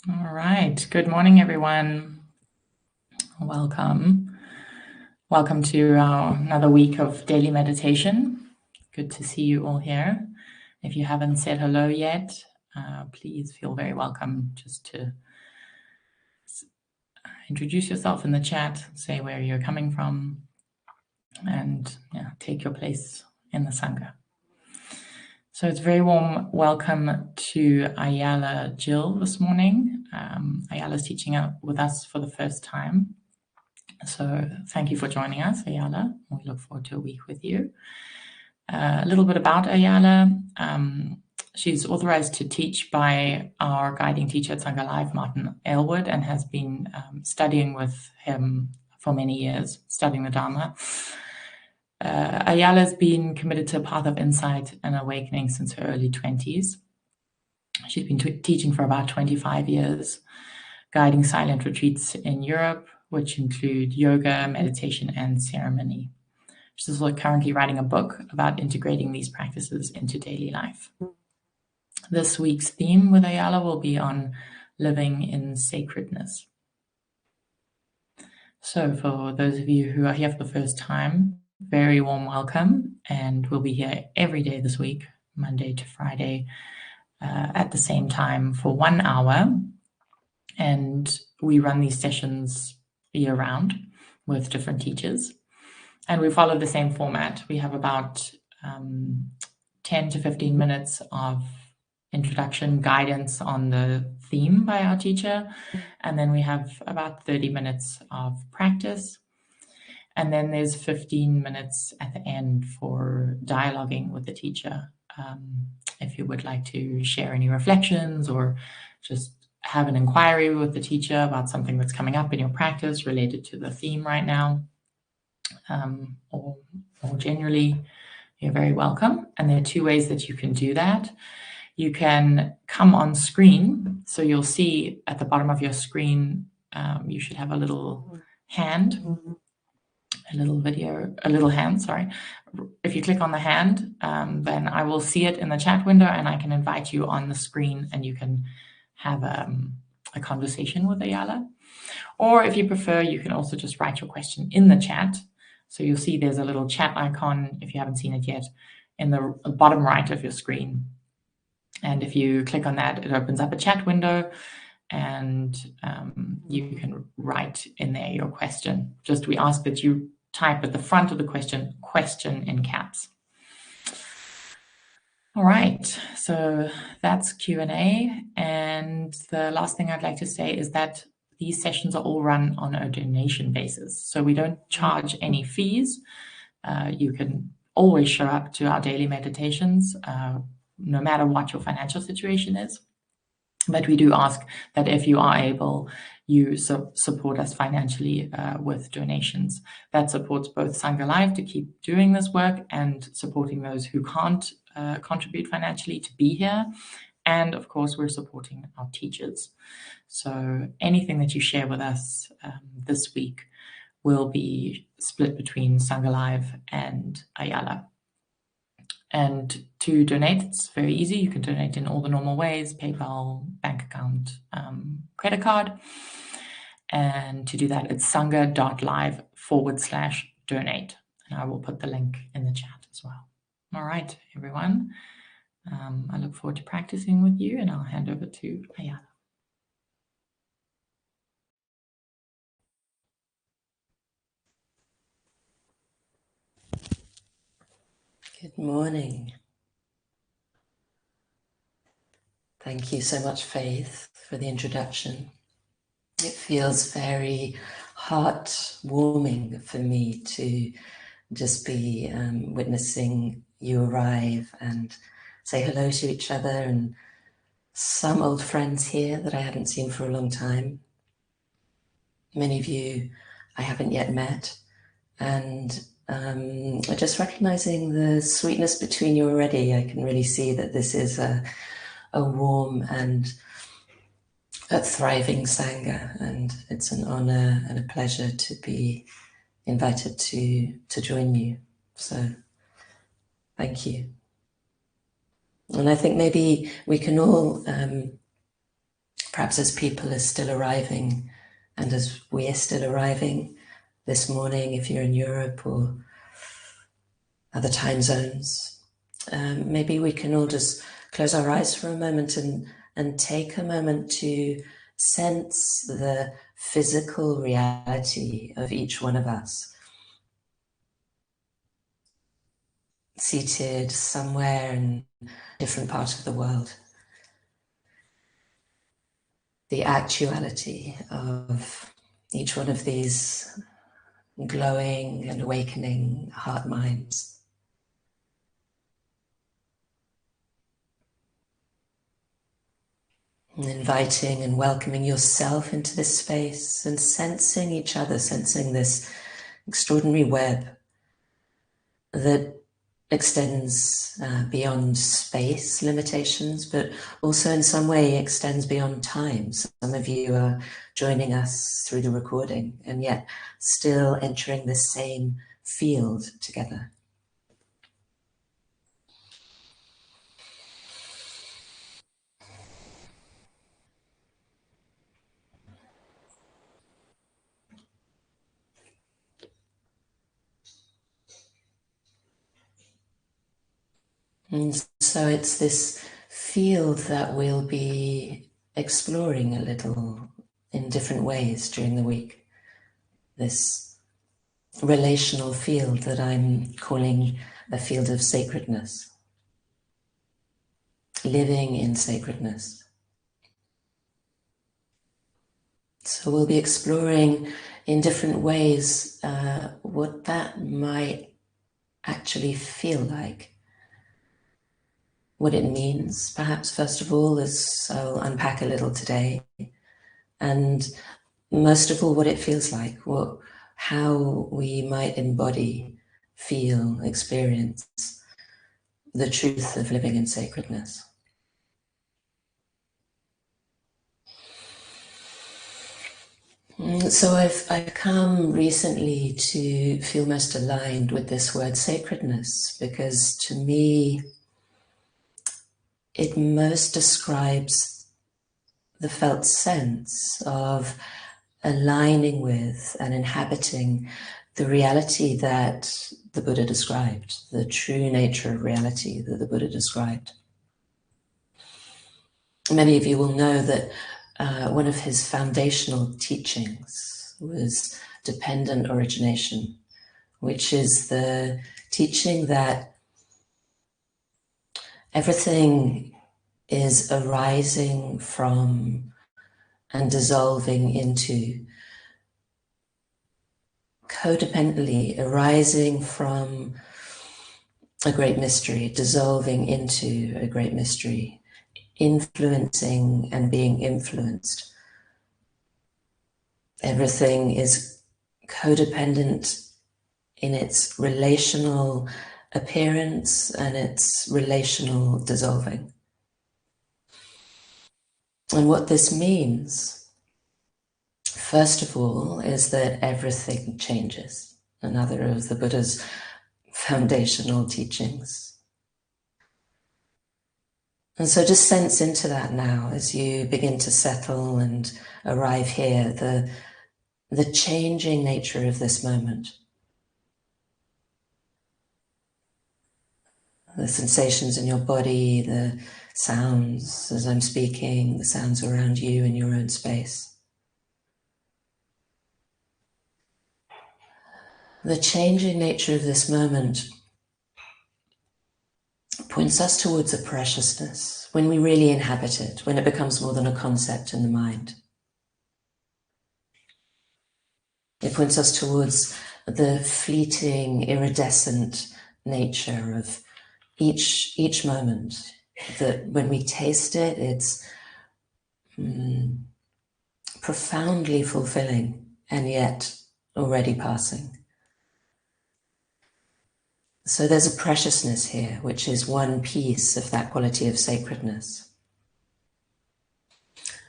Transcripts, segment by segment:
All right. Good morning, everyone. Welcome. Welcome to another week of daily meditation. Good to see you all here. If you haven't said hello yet, please feel very welcome just to introduce yourself in the chat, say where you're coming from, and take your place in the Sangha. So it's a very warm welcome to Ayala Gill this morning. Ayala's teaching with us for the first time. So thank you for joining us, Ayala. We look forward to a week with you. A little bit about Ayala. She's authorized to teach by our guiding teacher at Sangha Life, Martin Aylward, and has been studying with him for many years, studying the Dharma. Ayala's been committed to a path of insight and awakening since her early 20s. She's been teaching for about 25 years, guiding silent retreats in Europe, which include yoga, meditation, and ceremony. She's also currently writing a book about integrating these practices into daily life. This week's theme with Ayala will be on living in sacredness. So for those of you who are here for the first time, very warm welcome, and we'll be here every day this week, Monday to Friday, at the same time for 1 hour. And we run these sessions year-round with different teachers. And we follow the same format. We have about 10 to 15 minutes of introduction guidance on the theme by our teacher. And then we have about 30 minutes of practice. And then there's 15 minutes at the end for dialoguing with the teacher. If you would like to share any reflections or just have an inquiry with the teacher about something that's coming up in your practice related to the theme right now, or generally, you're very welcome. And there are two ways that you can do that. You can come on screen. So you'll see at the bottom of your screen, you should have a little hand, a little hand, sorry. If you click on the hand, then I will see it in the chat window and I can invite you on the screen and you can have a conversation with Ayala. Or if you prefer, you can also just write your question in the chat. So you'll see there's a little chat icon, if you haven't seen it yet, in the bottom right of your screen. And if you click on that, it opens up a chat window and you can write in there your question. Just we ask that you type at the front of the question in caps. All right, so that's Q&A. And the last thing I'd like to say is that these sessions are all run on a donation basis. So we don't charge any fees. You can always show up to our daily meditations, no matter what your financial situation is. But we do ask that if you are able, you support us financially with donations. That supports both Sangha Life to keep doing this work and supporting those who can't contribute financially to be here. And of course, we're supporting our teachers. So anything that you share with us this week will be split between Sangha Life and Ayala. And to donate, it's very easy. You can donate in all the normal ways, PayPal, bank account, credit card. And to do that, it's sangha.live/donate. And I will put the link in the chat as well. All right, everyone. I look forward to practicing with you, and I'll hand over to Ayala. Good morning. Thank you so much, Faith, for the introduction. It feels very heartwarming for me to just be witnessing you arrive and say hello to each other, and some old friends here that I haven't seen for a long time. Many of you I haven't yet met, and just recognizing the sweetness between you already. I can really see that this is a warm and a thriving Sangha, and it's an honor and a pleasure to be invited to join you. So thank you. And I think maybe we can all perhaps as people are still arriving and as we're still arriving this morning, if you're in Europe or other time zones, maybe we can all just close our eyes for a moment and take a moment to sense the physical reality of each one of us, seated somewhere in a different part of the world. The actuality of each one of these glowing and awakening heart minds. And inviting and welcoming yourself into this space and sensing each other, sensing this extraordinary web that extends beyond space limitations, but also in some way extends beyond time. Some of you are joining us through the recording and yet still entering the same field together. And so it's this field that we'll be exploring a little in different ways during the week. This relational field that I'm calling a field of sacredness, living in sacredness. So we'll be exploring in different ways what that might actually feel like. What it means, perhaps first of all, as I'll unpack a little today, and most of all, what it feels like, how we might embody, feel, experience the truth of living in sacredness. So I've come recently to feel most aligned with this word sacredness, because to me, it most describes the felt sense of aligning with and inhabiting the reality that the Buddha described, the true nature of reality that the Buddha described. Many of you will know that one of his foundational teachings was dependent origination, which is the teaching that everything is arising from and dissolving into, codependently arising from a great mystery, dissolving into a great mystery, influencing and being influenced. Everything is codependent in its relational appearance and its relational dissolving. And what this means, first of all, is that everything changes. Another of the Buddha's foundational teachings. And so just sense into that now as you begin to settle and arrive here, the changing nature of this moment. The sensations in your body, the sounds as I'm speaking, the sounds around you in your own space. The changing nature of this moment points us towards a preciousness when we really inhabit it, when it becomes more than a concept in the mind. It points us towards the fleeting, iridescent nature of each moment, that when we taste it, it's profoundly fulfilling and yet already passing. So there's a preciousness here, which is one piece of that quality of sacredness.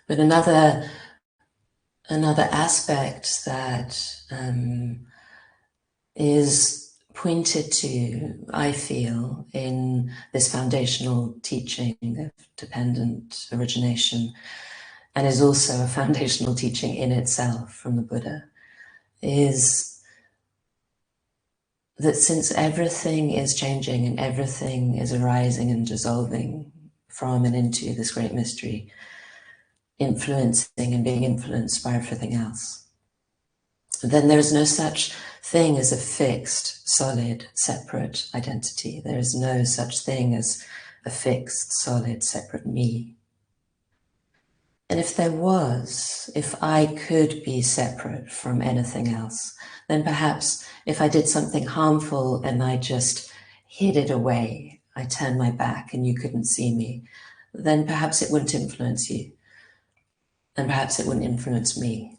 But another aspect that is pointed to, I feel, in this foundational teaching of dependent origination and is also a foundational teaching in itself from the Buddha, is that since everything is changing and everything is arising and dissolving from and into this great mystery, influencing and being influenced by everything else, then there is no such thing as a fixed, solid, separate identity. There is no such thing as a fixed, solid, separate me. And if there was, if I could be separate from anything else, then perhaps if I did something harmful and I just hid it away, I turned my back and you couldn't see me, then perhaps it wouldn't influence you. And perhaps it wouldn't influence me.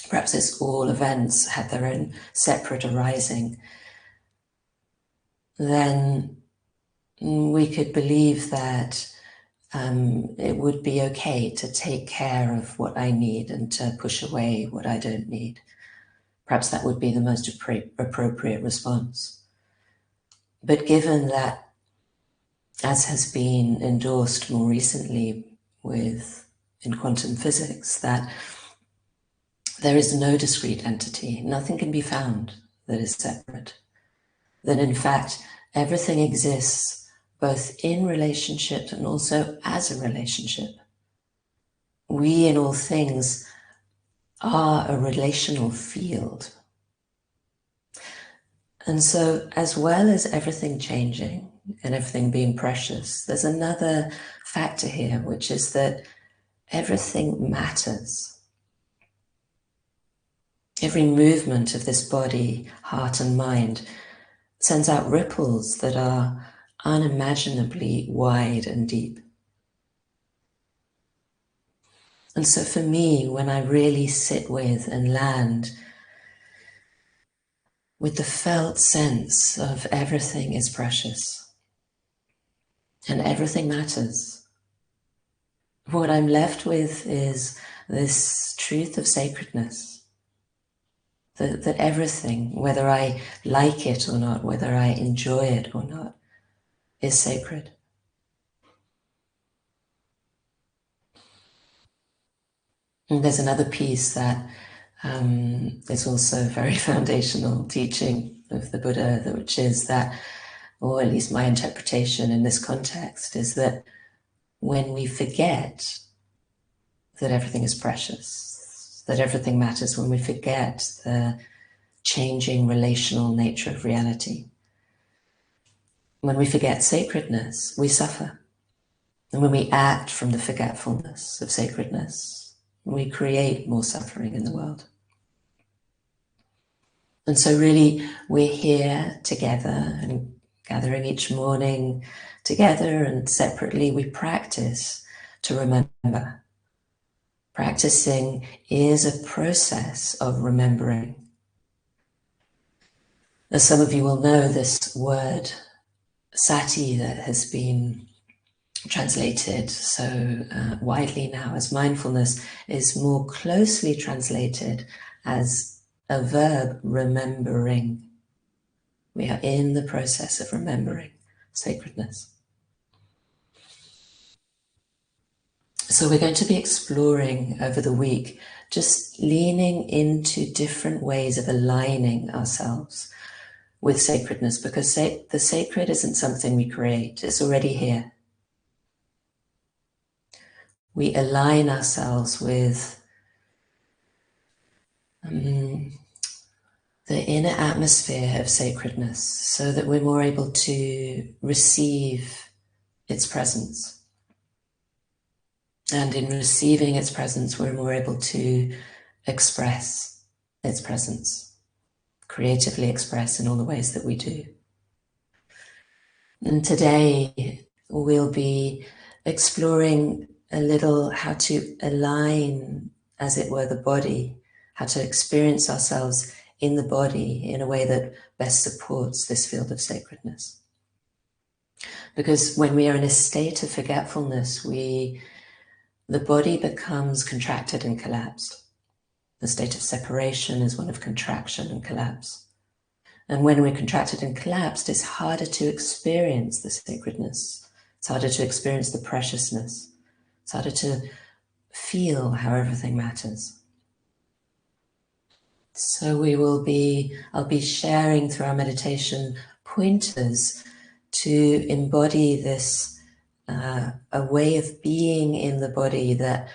Perhaps it's all events had their own separate arising. Then we could believe that it would be okay to take care of what I need and to push away what I don't need. Perhaps that would be the most appropriate response. But given that, as has been endorsed more recently in quantum physics, that there is no discrete entity, nothing can be found that is separate, that in fact everything exists both in relationship and also as a relationship. We in all things are a relational field. And so, as well as everything changing and everything being precious, there's another factor here, which is that everything matters. Every movement of this body, heart, and mind sends out ripples that are unimaginably wide and deep. And so for me, when I really sit with and land with the felt sense of everything is precious and everything matters, what I'm left with is this truth of sacredness, that everything, whether I like it or not, whether I enjoy it or not, is sacred. And there's another piece that is also very foundational teaching of the Buddha, which is that, or at least my interpretation in this context, is that when we forget that everything is precious, that everything matters, when we forget the changing relational nature of reality, when we forget sacredness, we suffer. And when we act from the forgetfulness of sacredness, we create more suffering in the world. And so really, we're here together and gathering each morning together and separately, we practice to remember. Practicing is a process of remembering. As some of you will know, this word sati that has been translated so widely now as mindfulness is more closely translated as a verb, remembering. We are in the process of remembering sacredness. So we're going to be exploring over the week, just leaning into different ways of aligning ourselves with sacredness, because the sacred isn't something we create, it's already here. We align ourselves with the inner atmosphere of sacredness so that we're more able to receive its presence. And in receiving its presence, we're more able to express its presence, creatively express in all the ways that we do. And today we'll be exploring a little how to align, as it were, the body, how to experience ourselves in the body in a way that best supports this field of sacredness. Because when we are in a state of forgetfulness, the body becomes contracted and collapsed. The state of separation is one of contraction and collapse. And when we're contracted and collapsed, it's harder to experience the sacredness. It's harder to experience the preciousness. It's harder to feel how everything matters. So I'll be sharing through our meditation pointers to embody this, a way of being in the body that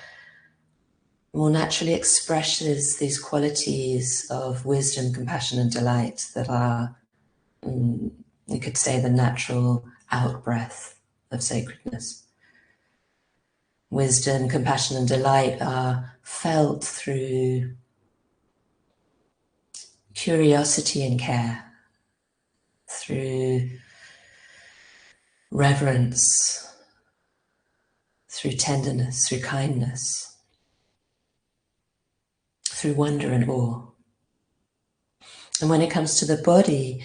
more naturally expresses these qualities of wisdom, compassion, and delight that are, you could say, the natural out-breath of sacredness. Wisdom, compassion, and delight are felt through curiosity and care, through reverence, through tenderness, through kindness, through wonder and awe. And when it comes to the body,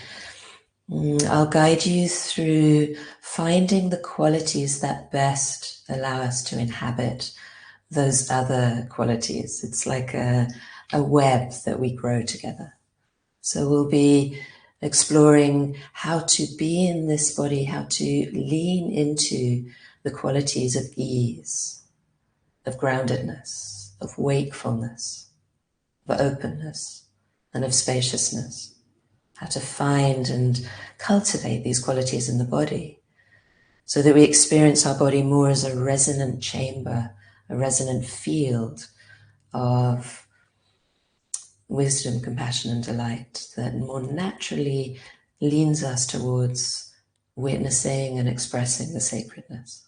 I'll guide you through finding the qualities that best allow us to inhabit those other qualities. It's like a web that we grow together. So we'll be exploring how to be in this body, how to lean into the qualities of ease, of groundedness, of wakefulness, of openness, and of spaciousness. How to find and cultivate these qualities in the body so that we experience our body more as a resonant chamber, a resonant field of wisdom, compassion, and delight that more naturally leans us towards witnessing and expressing the sacredness.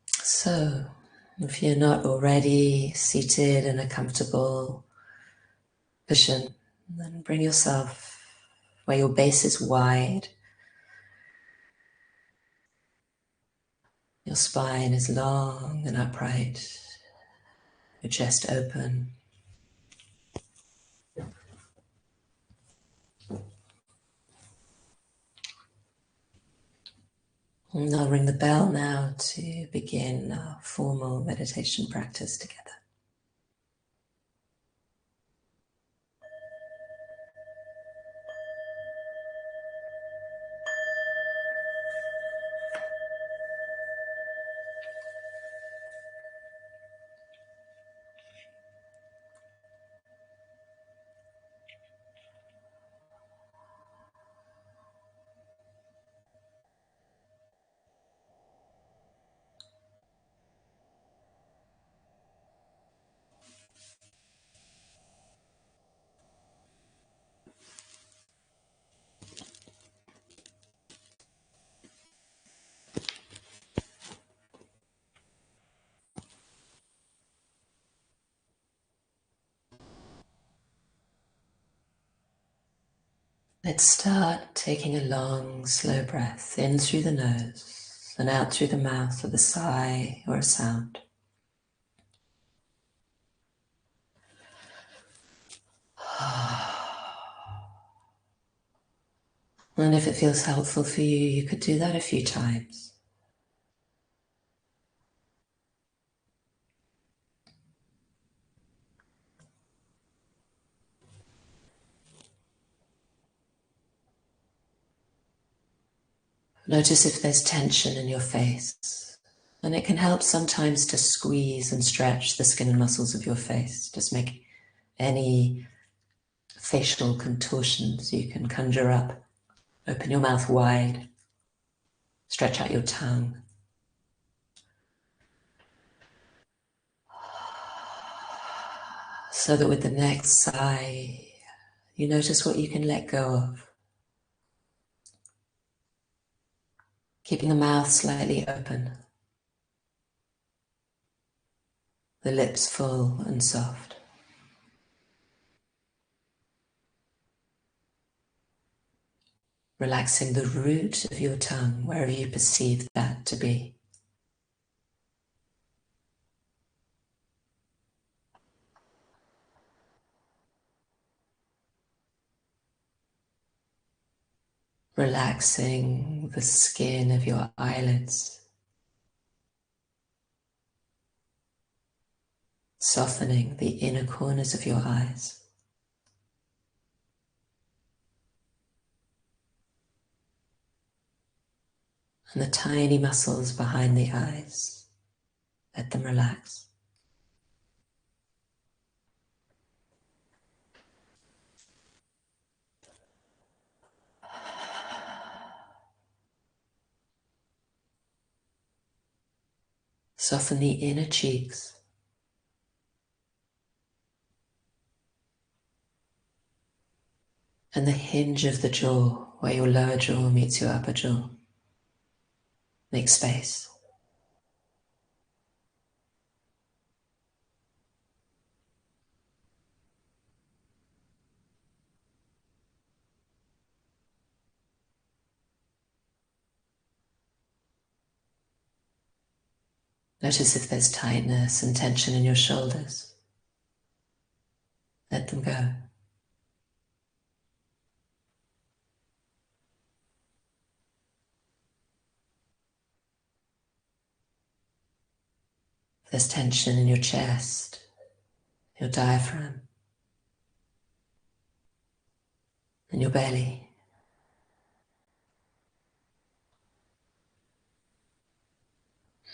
So, if you're not already seated in a comfortable position, then bring yourself where your base is wide, your spine is long and upright, your chest open. And I'll ring the bell now to begin our formal meditation practice together. Let's start taking a long, slow breath in through the nose and out through the mouth with a sigh or a sound. And if it feels helpful for you, you could do that a few times. Notice if there's tension in your face. And it can help sometimes to squeeze and stretch the skin and muscles of your face. Just make any facial contortions you can conjure up. Open your mouth wide. Stretch out your tongue. So that with the next sigh, you notice what you can let go of. Keeping the mouth slightly open. The lips full and soft. Relaxing the root of your tongue, wherever you perceive that to be. Relaxing the skin of your eyelids. Softening the inner corners of your eyes. And the tiny muscles behind the eyes, let them relax. Soften the inner cheeks and the hinge of the jaw, where your lower jaw meets your upper jaw. Make space. Notice if there's tightness and tension in your shoulders. Let them go. If there's tension in your chest, your diaphragm, and your belly.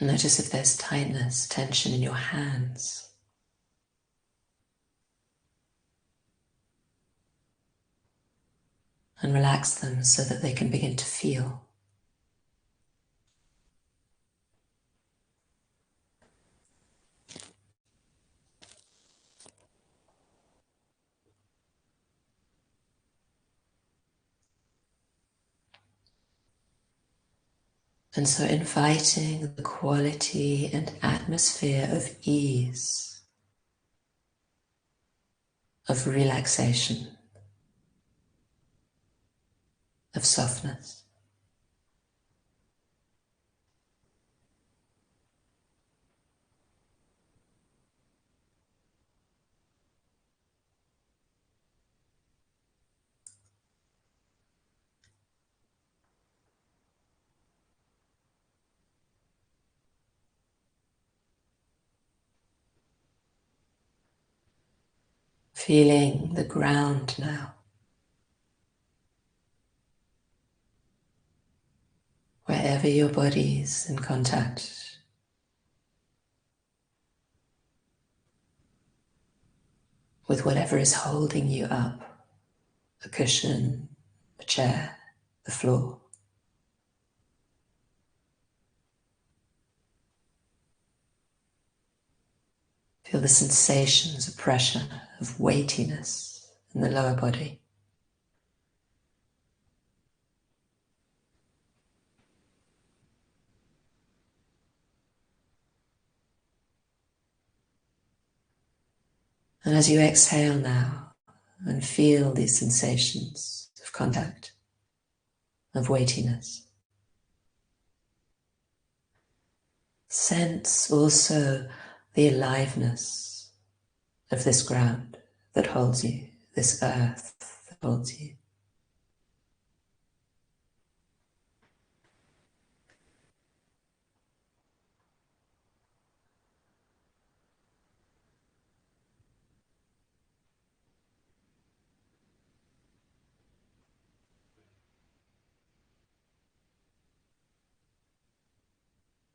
Notice if there's tightness, tension in your hands. And relax them so that they can begin to feel. And so inviting the quality and atmosphere of ease, of relaxation, of softness. Feeling the ground now, wherever your body's in contact with whatever is holding you up, a cushion, a chair, the floor. Feel the sensations of pressure, of weightiness in the lower body. And as you exhale now and feel these sensations of contact, of weightiness, sense also the aliveness of this ground that holds you, this earth that holds you.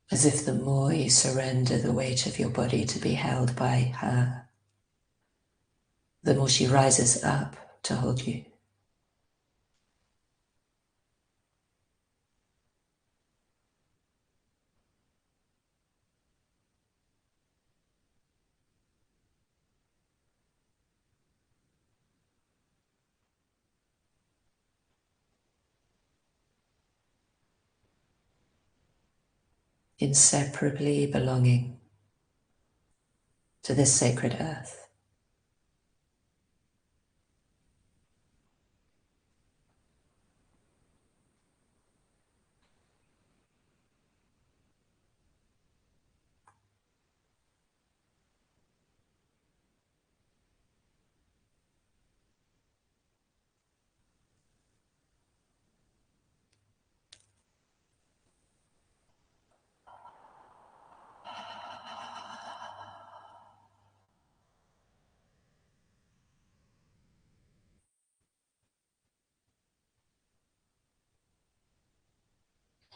As if the more you surrender the weight of your body to be held by her, the more she rises up to hold you. Inseparably belonging to this sacred earth.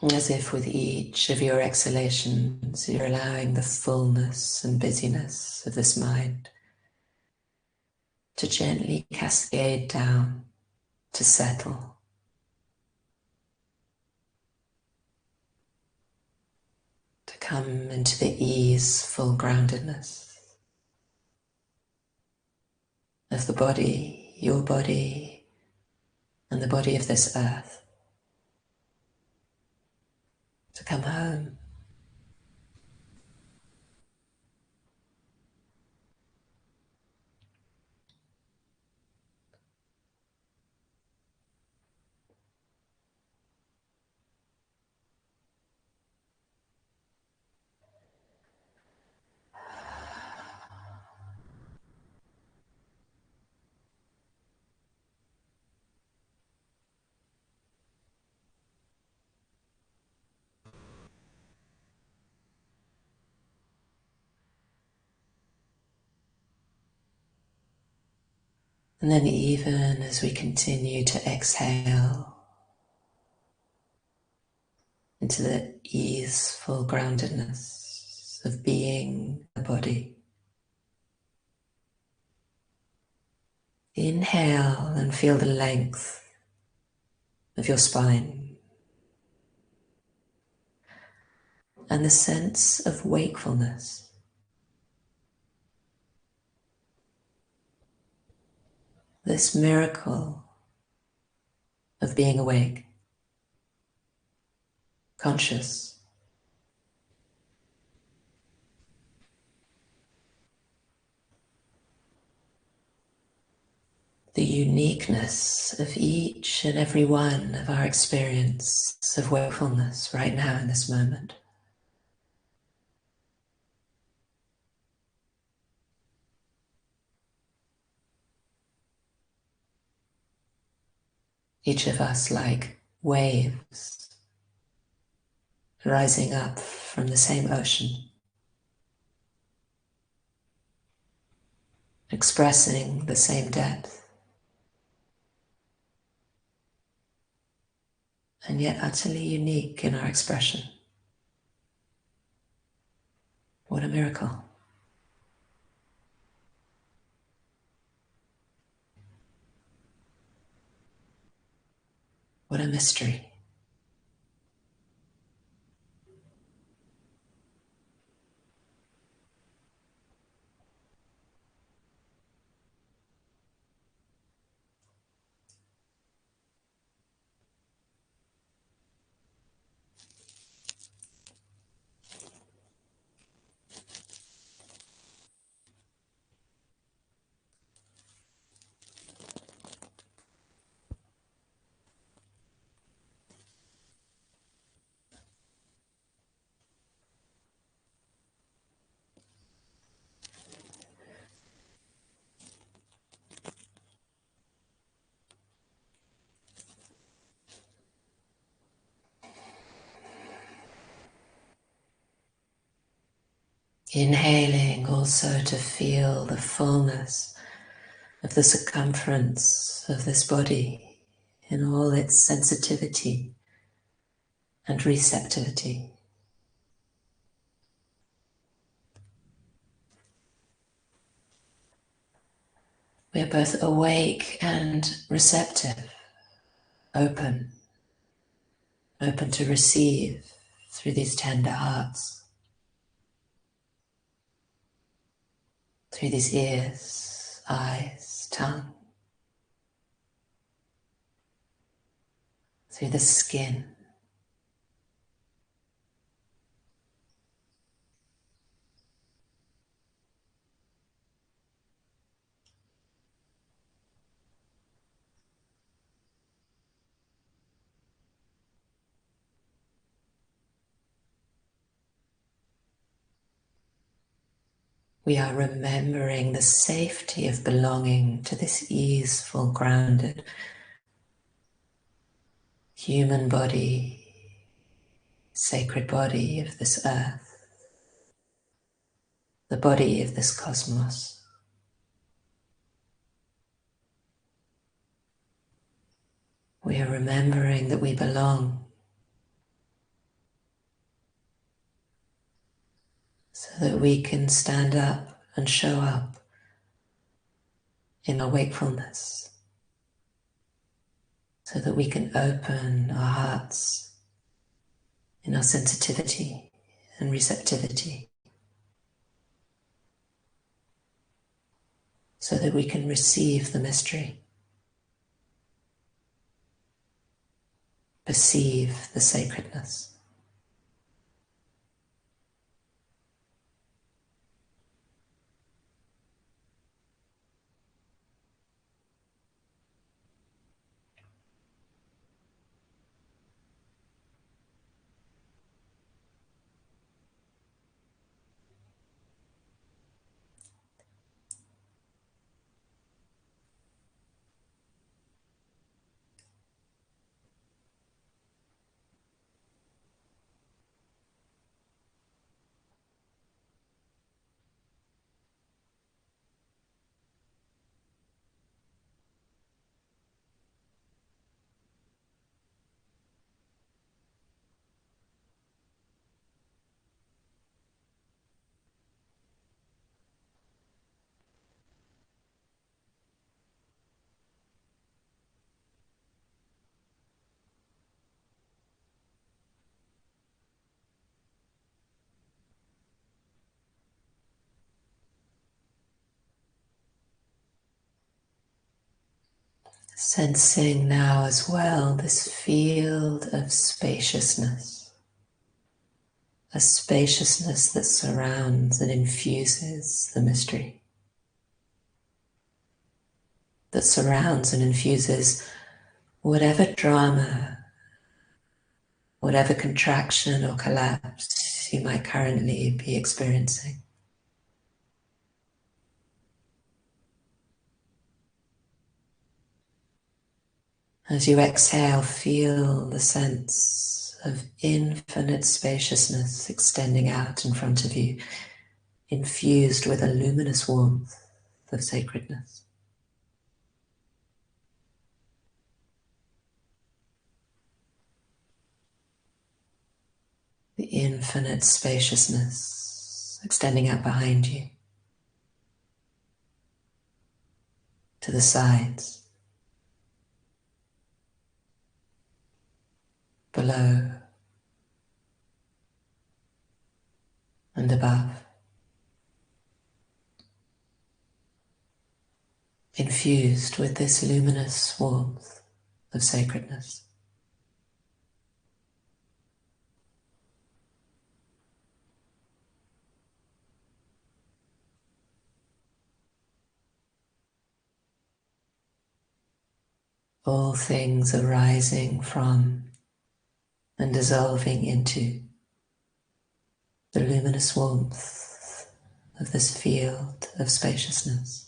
As if with each of your exhalations, you're allowing the fullness and busyness of this mind to gently cascade down, to settle, to come into the easeful groundedness of the body, your body, and the body of this earth, to come home. And then even as we continue to exhale into the easeful groundedness of being the body, inhale and feel the length of your spine and the sense of wakefulness. This miracle of being awake, conscious, the uniqueness of each and every one of our experience of wakefulness right now in this moment. Each of us like waves rising up from the same ocean, expressing the same depth, and yet utterly unique in our expression. What a miracle. What a mystery. Inhaling also to feel the fullness of the circumference of this body in all its sensitivity and receptivity. We are both awake and receptive, open, open to receive through these tender hearts, through these ears, eyes, tongue, through the skin. We are remembering the safety of belonging to this easeful, grounded human body, sacred body of this earth, the body of this cosmos. We are remembering that we belong, that we can stand up and show up in our wakefulness, so that we can open our hearts in our sensitivity and receptivity, so that we can receive the mystery, perceive the sacredness. Sensing now as well this field of spaciousness, a spaciousness that surrounds and infuses the mystery, that surrounds and infuses whatever drama, whatever contraction or collapse you might currently be experiencing. As you exhale, feel the sense of infinite spaciousness extending out in front of you, infused with a luminous warmth of sacredness. The infinite spaciousness extending out behind you, to the sides, below, and above, infused with this luminous warmth of sacredness. All things arising from and dissolving into the luminous warmth of this field of spaciousness.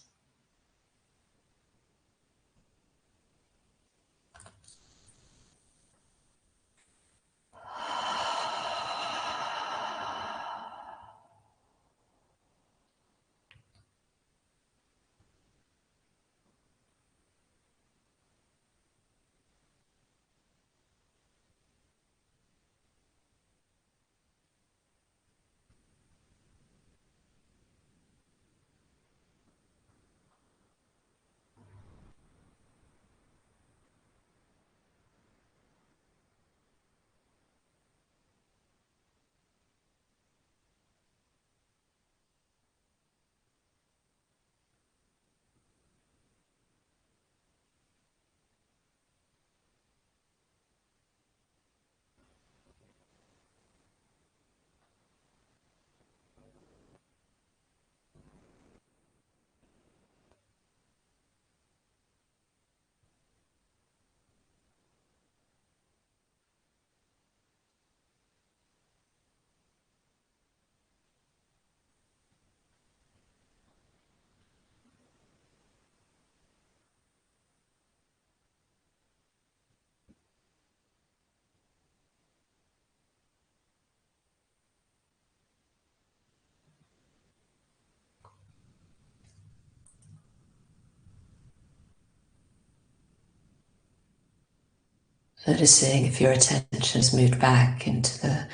Noticing if your attention has moved back into the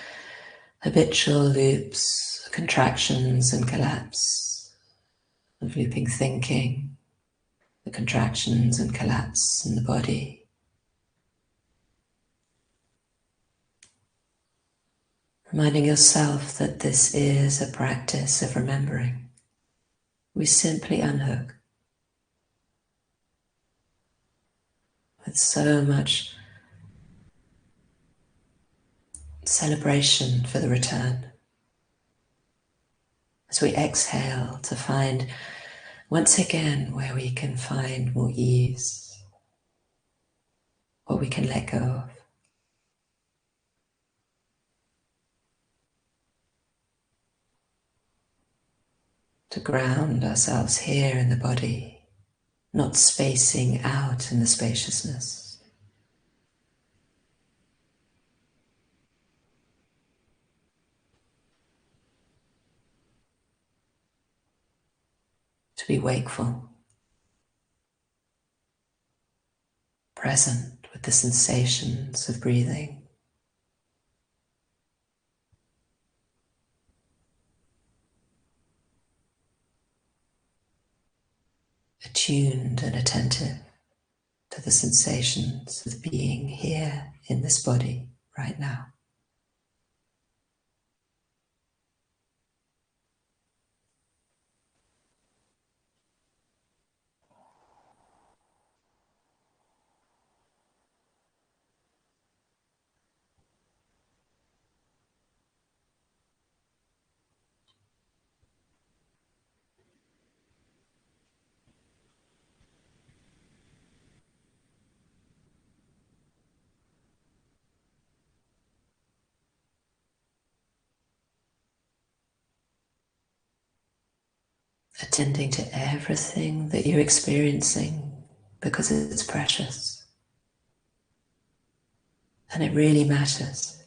habitual loops, contractions and collapse, of looping thinking, the contractions and collapse in the body. Reminding yourself that this is a practice of remembering. We simply unhook with so much celebration for the return. As we exhale to find once again where we can find more ease, what we can let go of. To ground ourselves here in the body, not spacing out in the spaciousness. To be wakeful, present with the sensations of breathing. Attuned and attentive to the sensations of being here in this body right now. Attending to everything that you're experiencing because it's precious and it really matters.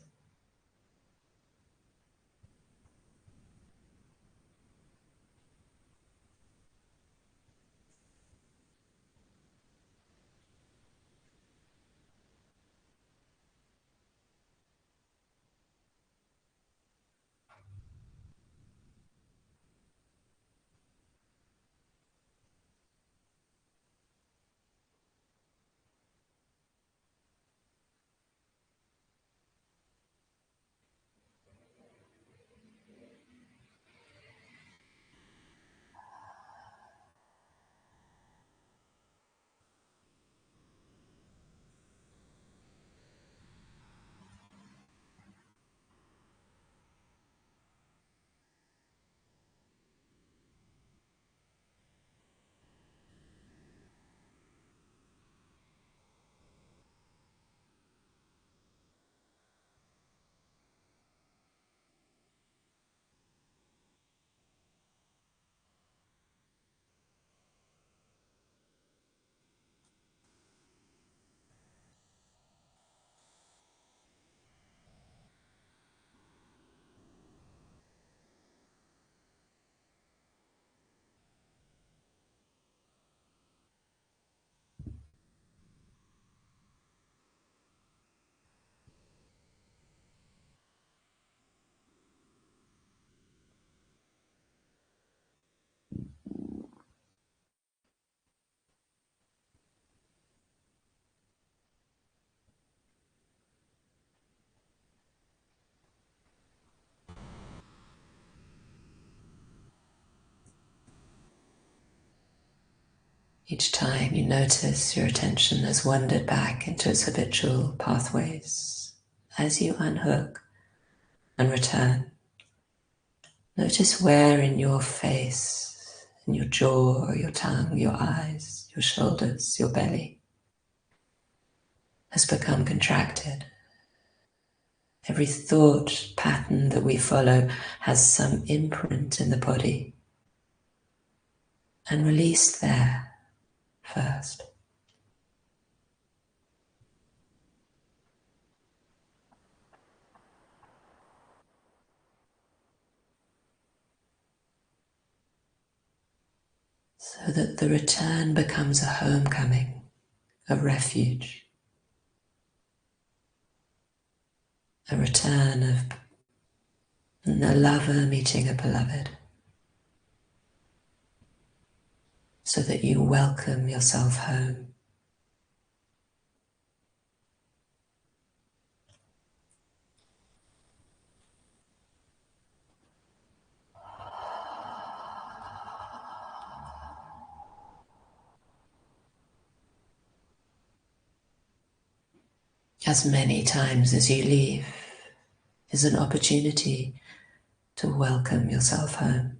Each time you notice your attention has wandered back into its habitual pathways, as you unhook and return, notice where in your face, in your jaw, or your tongue, your eyes, your shoulders, your belly has become contracted. Every thought pattern that we follow has some imprint in the body, and release there first. So that the return becomes a homecoming, a refuge, a return of and a lover meeting a beloved, so that you welcome yourself home. As many times as you leave is an opportunity to welcome yourself home.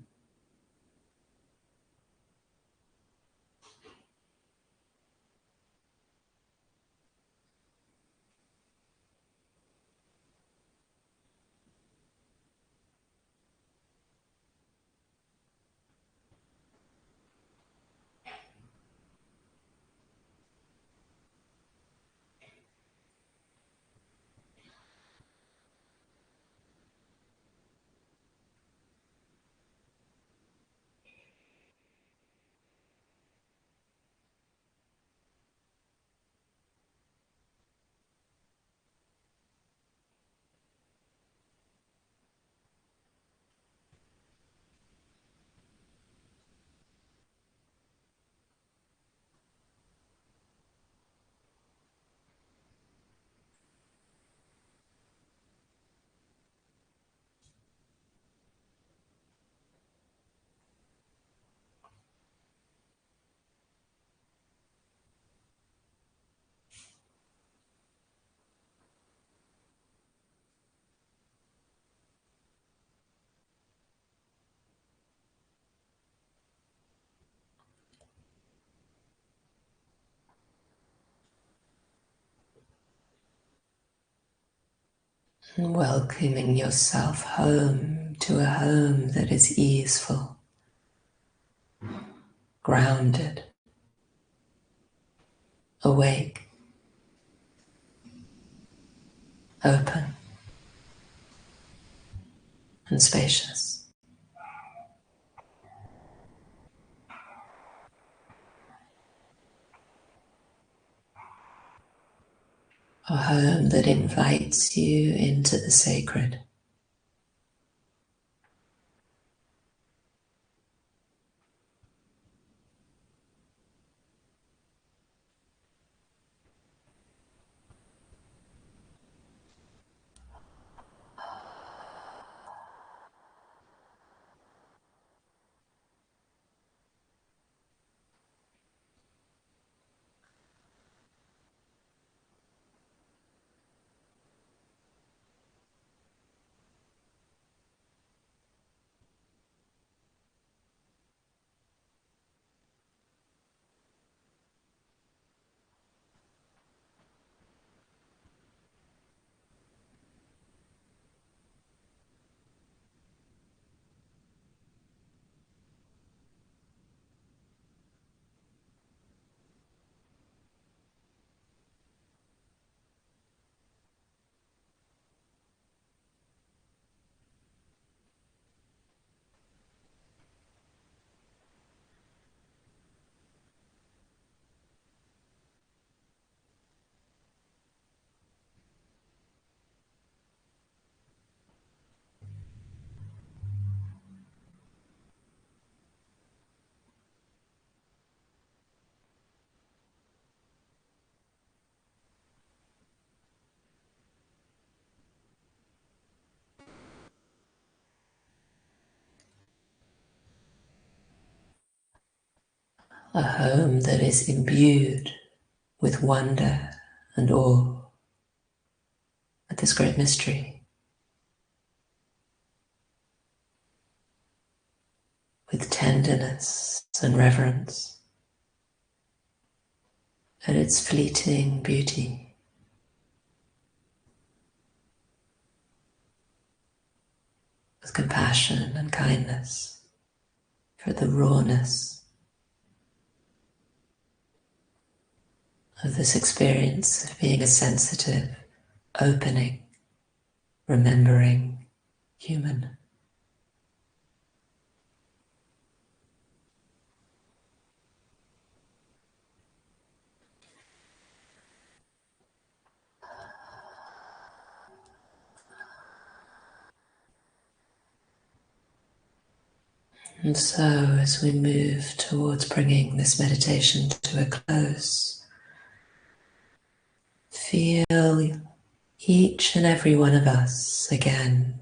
And welcoming yourself home to a home that is easeful, grounded, awake, open, and spacious. A home that invites you into the sacred. A home that is imbued with wonder and awe at this great mystery, with tenderness and reverence at its fleeting beauty, with compassion and kindness for the rawness of this experience of being a sensitive, opening, remembering human. And so, as we move towards bringing this meditation to a close, feel each and every one of us again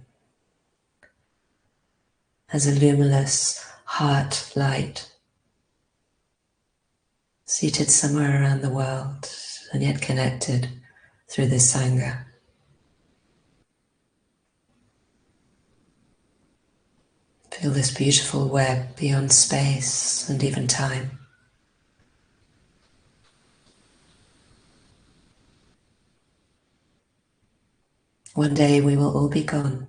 as a luminous heart light, seated somewhere around the world and yet connected through this Sangha. Feel this beautiful web beyond space and even time. One day we will all be gone.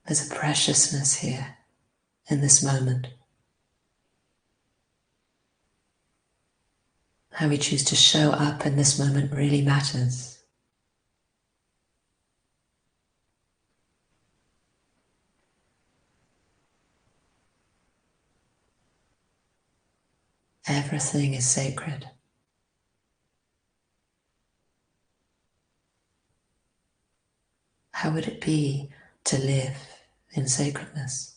There's a preciousness here in this moment. How we choose to show up in this moment really matters. Everything is sacred. How would it be to live in sacredness?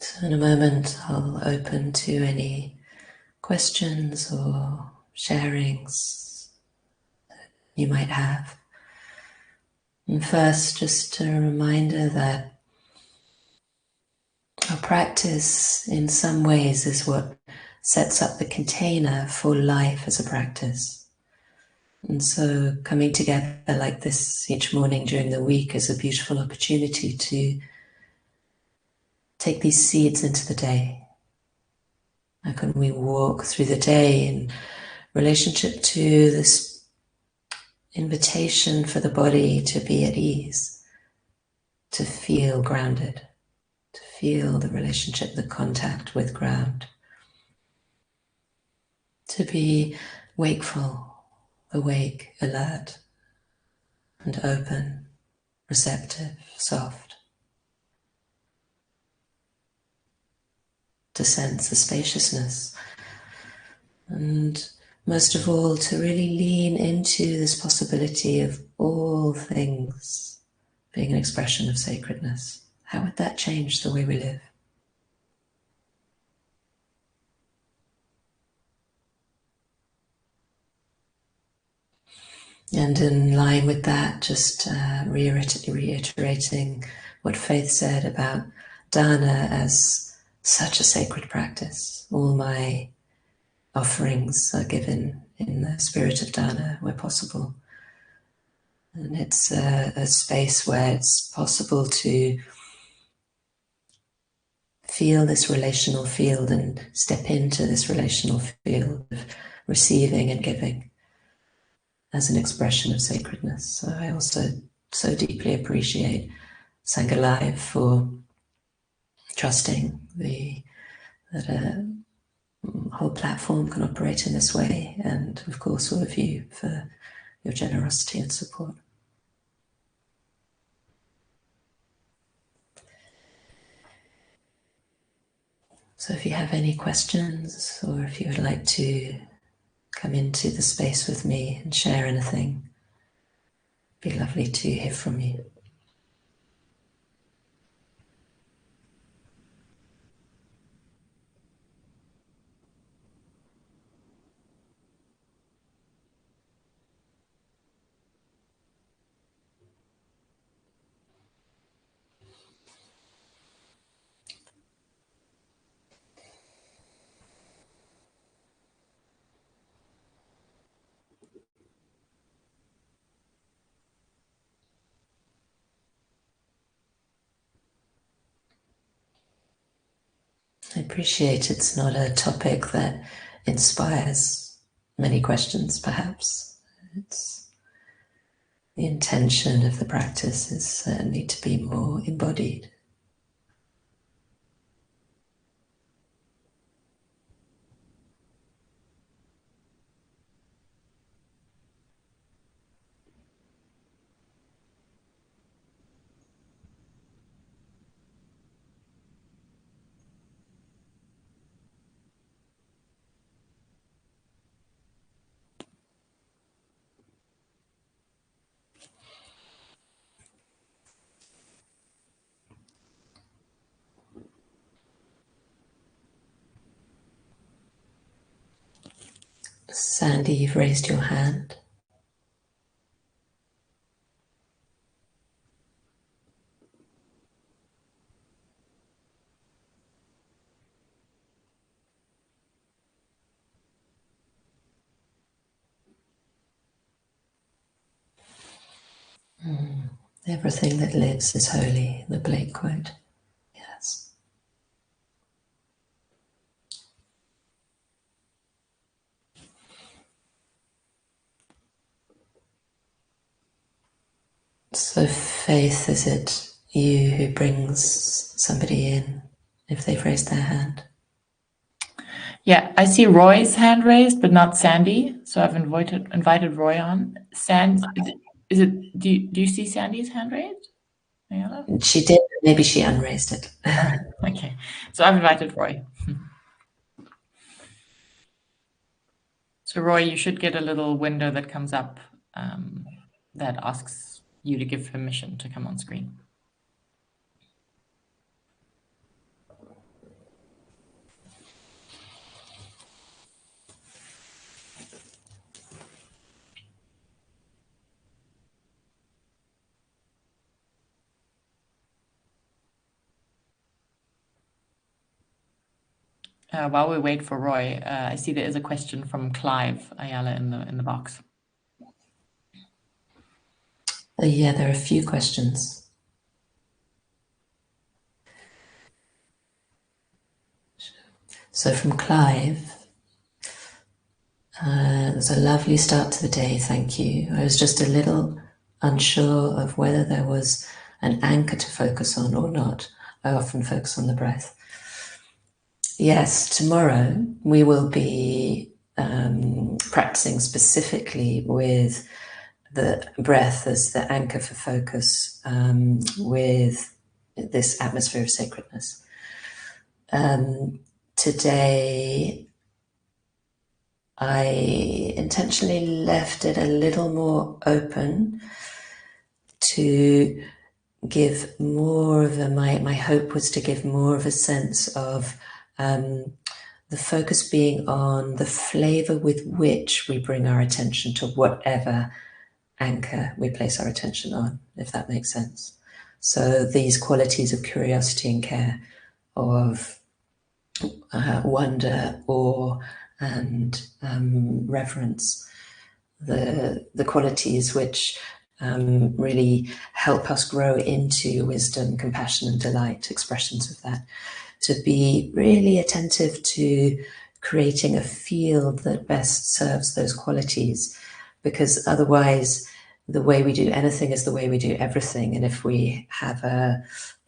So in a moment I'll open to any questions or sharings you might have. And first, just a reminder that our practice in some ways is what sets up the container for life as a practice. And so coming together like this each morning during the week is a beautiful opportunity to take these seeds into the day. How can we walk through the day in relationship to this invitation for the body to be at ease, to feel grounded, to feel the relationship, the contact with ground, to be wakeful, awake, alert, and open, receptive, soft, to sense the spaciousness, and most of all, to really lean into this possibility of all things being an expression of sacredness. How would that change the way we live? And in line with that, just reiterating what Faith said about dana as such a sacred practice. All my offerings are given in the spirit of dana where possible. And it's a space where it's possible to feel this relational field and step into this relational field of receiving and giving as an expression of sacredness. So I also so deeply appreciate Sangha Live for trusting that a whole platform can operate in this way, and of course all of you for your generosity and support. So if you have any questions, or if you would like to come into the space with me and share anything, it'd be lovely to hear from you. I appreciate it's not a topic that inspires many questions, perhaps. It's the intention of the practice is certainly to be more embodied. Sandy, you've raised your hand. Everything that lives is holy, the Blake quote. Yes. So, Faith, is it you who brings somebody in if they've raised their hand? Yeah, I see Roy's hand raised, but not Sandy. So I've invited Roy on. Do you see Sandy's hand raised? Ayala? She did, maybe she unraised it. Okay, so I've invited Roy. So Roy, you should get a little window that comes up that asks you to give permission to come on screen. While we wait for Roy, I see there is a question from Clive Ayala in the box. Yeah, there are a few questions. So from Clive, there's a lovely start to the day, thank you. I was just a little unsure of whether there was an anchor to focus on or not. I often focus on the breath. Yes, tomorrow we will be practicing specifically with the breath as the anchor for focus, with this atmosphere of sacredness. Today, I intentionally left it a little more open to give more of my hope was to give more of a sense of the focus being on the flavor with which we bring our attention to whatever anchor we place our attention on, if that makes sense. So these qualities of curiosity and care, of wonder, awe, and reverence, the qualities which really help us grow into wisdom, compassion, and delight, expressions of that. To be really attentive to creating a field that best serves those qualities, because otherwise the way we do anything is the way we do everything. And if we have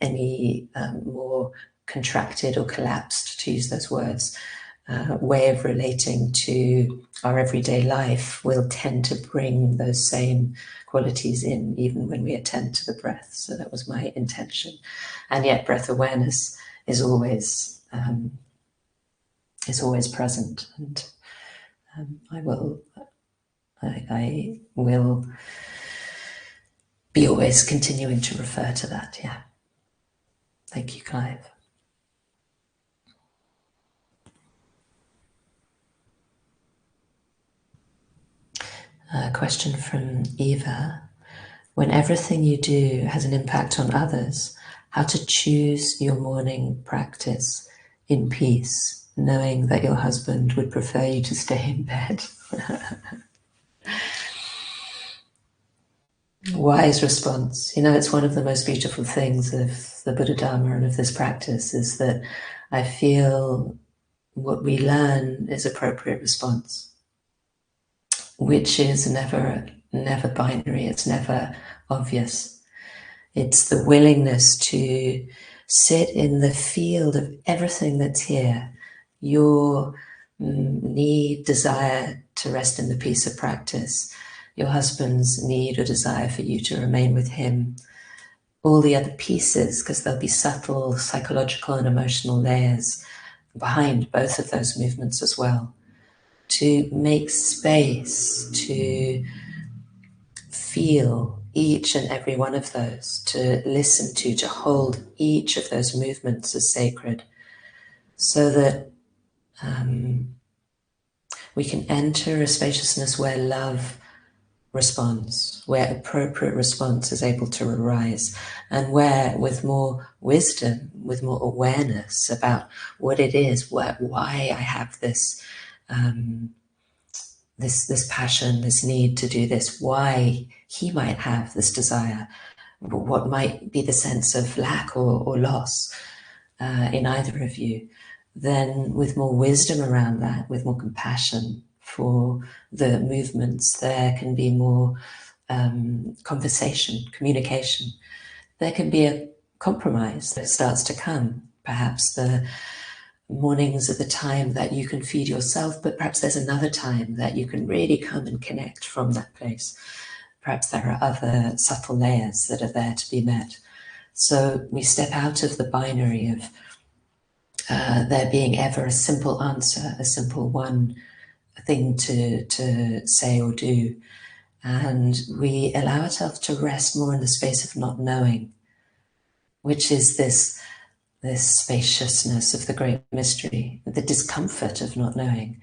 any more contracted or collapsed, to use those words, way of relating to our everyday life, we'll tend to bring those same qualities in, even when we attend to the breath. So that was my intention. And yet breath awareness is always present, and I will be always continuing to refer to that. Yeah. Thank you, Clive. A question from Eva. When everything you do has an impact on others, how to choose your morning practice in peace, knowing that your husband would prefer you to stay in bed? Wise response. You know, it's one of the most beautiful things of the Buddha Dharma and of this practice is that I feel what we learn is appropriate response, which is never binary. It's never obvious. It's the willingness to sit in the field of everything that's here. Your need, desire to rest in the peace of practice, your husband's need or desire for you to remain with him, all the other pieces, because there'll be subtle psychological and emotional layers behind both of those movements as well. To make space to feel each and every one of those, to listen to hold each of those movements as sacred, so that we can enter a spaciousness where love responds, where appropriate response is able to arise, and where, with more wisdom, with more awareness about what it is, why I have this this passion, this need to do this, why he might have this desire, what might be the sense of lack or loss in either of you, then with more wisdom around that, with more compassion for the movements, there can be more conversation, communication. There can be a compromise that starts to come. Perhaps the mornings are the time that you can feed yourself, but perhaps there's another time that you can really come and connect from that place. Perhaps there are other subtle layers that are there to be met. So we step out of the binary of there being ever a simple answer, a simple one thing to say or do. And we allow ourselves to rest more in the space of not knowing, which is this spaciousness of the great mystery, the discomfort of not knowing.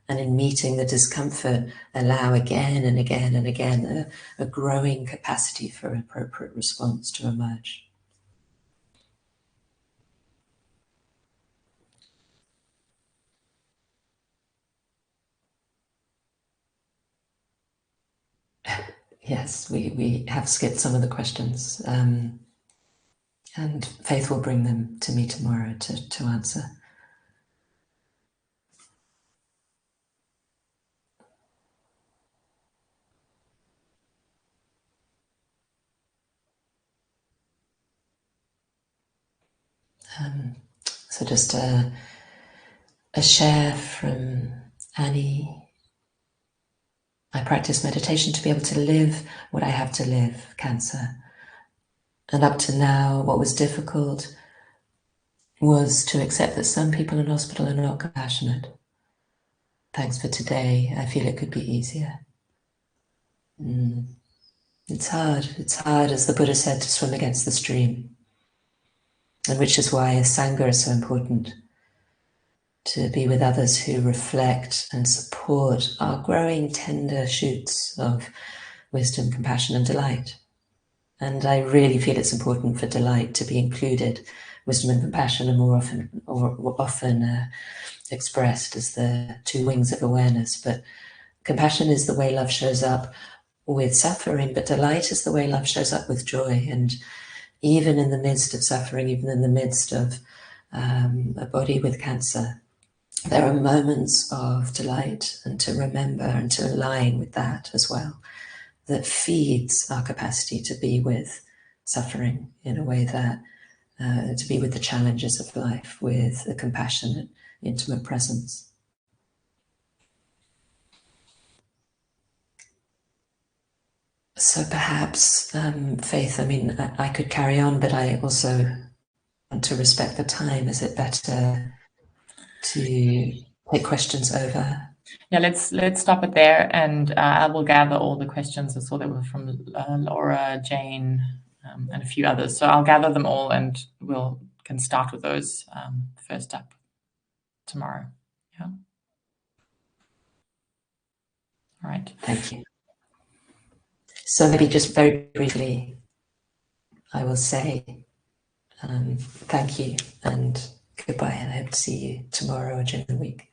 And in meeting the discomfort, allow again and again and again a growing capacity for appropriate response to emerge. Yes, we have skipped some of the questions, and Faith will bring them to me tomorrow to answer. So just a share from Annie. I practice meditation to be able to live what I have to live, Cancer. And up to now, what was difficult was to accept that some people in hospital are not compassionate. Thanks for today. I feel it could be easier. It's hard. It's hard, as the Buddha said, to swim against the stream. And which is why Sangha is so important. To be with others who reflect and support our growing tender shoots of wisdom, compassion, and delight. And I really feel it's important for delight to be included. Wisdom and compassion are more often expressed as the two wings of awareness, but compassion is the way love shows up with suffering, but delight is the way love shows up with joy. And even in the midst of suffering, even in the midst of a body with cancer, there are moments of delight, and to remember and to align with that as well, that feeds our capacity to be with suffering in a way that, to be with the challenges of life with a compassionate, intimate presence. So perhaps, Faith, I mean, I could carry on, but I also want to respect the time. Is it better to take questions over? Yeah, let's stop it there, and I will gather all the questions. I saw they were from Laura, Jane, and a few others. So I'll gather them all, and we'll can start with those first up tomorrow. Yeah. All right. Thank you. So maybe just very briefly, I will say thank you and goodbye, and I hope to see you tomorrow or during the week.